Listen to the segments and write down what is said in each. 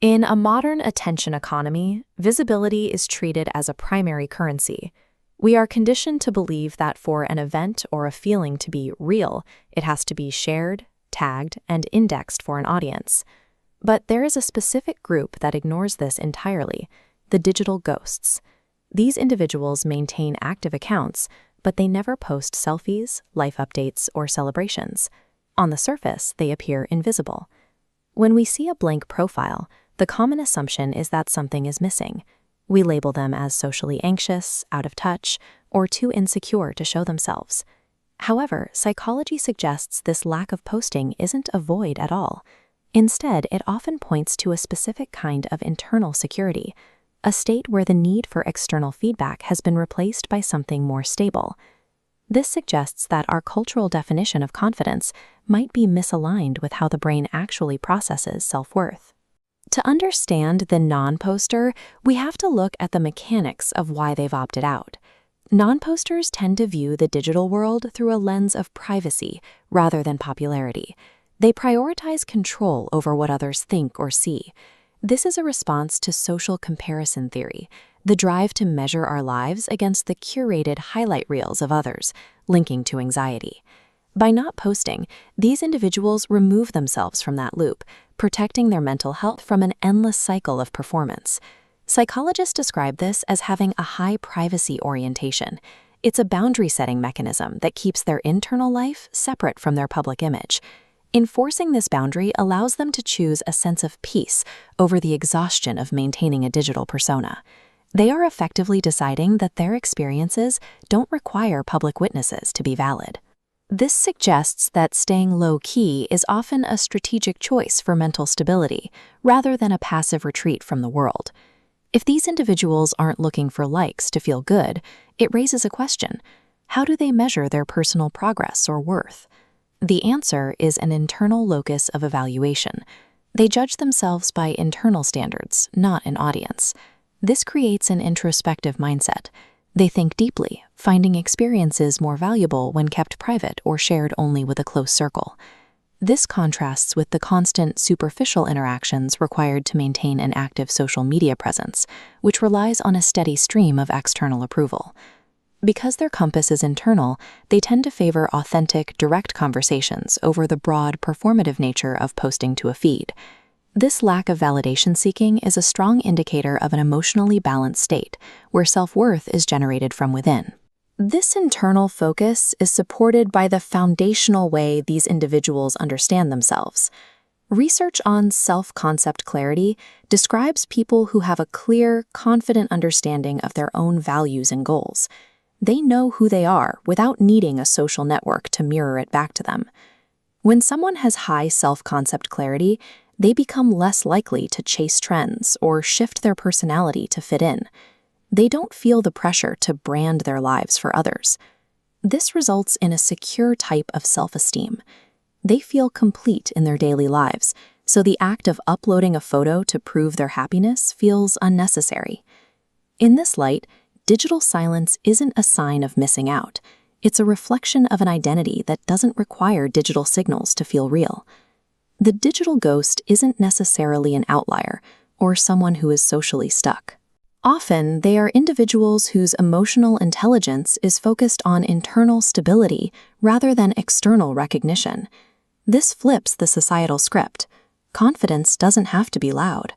In a modern attention economy, visibility is treated as a primary currency. We are conditioned to believe that for an event or a feeling to be real, it has to be shared, tagged, and indexed for an audience. But there is a specific group that ignores this entirely: the digital ghosts. These individuals maintain active accounts, but they never post selfies, life updates, or celebrations. On the surface, they appear invisible. When we see a blank profile, the common assumption is that something is missing. We label them as socially anxious, out of touch, or too insecure to show themselves. However, psychology suggests this lack of posting isn't a void at all. Instead, it often points to a specific kind of internal security, a state where the need for external feedback has been replaced by something more stable. This suggests that our cultural definition of confidence might be misaligned with how the brain actually processes self-worth. To understand the non-poster, we have to look at the mechanics of why they've opted out. Non-posters tend to view the digital world through a lens of privacy rather than popularity. They prioritize control over what others think or see. This is a response to social comparison theory, the drive to measure our lives against the curated highlight reels of others, linking to anxiety. By not posting, these individuals remove themselves from that loop, protecting their mental health from an endless cycle of performance. Psychologists describe this as having a high privacy orientation. It's a boundary-setting mechanism that keeps their internal life separate from their public image. Enforcing this boundary allows them to choose a sense of peace over the exhaustion of maintaining a digital persona. They are effectively deciding that their experiences don't require public witnesses to be valid. This suggests that staying low-key is often a strategic choice for mental stability, rather than a passive retreat from the world. If these individuals aren't looking for likes to feel good, it raises a question: how do they measure their personal progress or worth? The answer is an internal locus of evaluation. They judge themselves by internal standards, not an audience. This creates an introspective mindset. They think deeply, finding experiences more valuable when kept private or shared only with a close circle. This contrasts with the constant superficial interactions required to maintain an active social media presence, which relies on a steady stream of external approval. Because their compass is internal, they tend to favor authentic, direct conversations over the broad, performative nature of posting to a feed. This lack of validation seeking is a strong indicator of an emotionally balanced state, where self-worth is generated from within. This internal focus is supported by the foundational way these individuals understand themselves. Research on self-concept clarity describes people who have a clear, confident understanding of their own values and goals. They know who they are without needing a social network to mirror it back to them. When someone has high self-concept clarity, they become less likely to chase trends or shift their personality to fit in. They don't feel the pressure to brand their lives for others. This results in a secure type of self-esteem. They feel complete in their daily lives, so the act of uploading a photo to prove their happiness feels unnecessary. In this light, digital silence isn't a sign of missing out. It's a reflection of an identity that doesn't require digital signals to feel real. The digital ghost isn't necessarily an outlier or someone who is socially stuck. Often, they are individuals whose emotional intelligence is focused on internal stability rather than external recognition. This flips the societal script. Confidence doesn't have to be loud.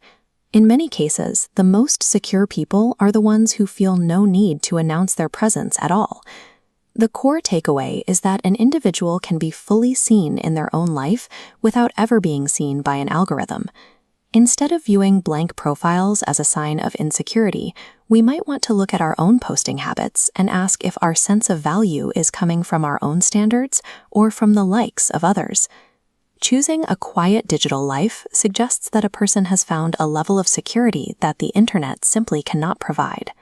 In many cases, the most secure people are the ones who feel no need to announce their presence at all. The core takeaway is that an individual can be fully seen in their own life without ever being seen by an algorithm. Instead of viewing blank profiles as a sign of insecurity, we might want to look at our own posting habits and ask if our sense of value is coming from our own standards or from the likes of others. Choosing a quiet digital life suggests that a person has found a level of security that the internet simply cannot provide.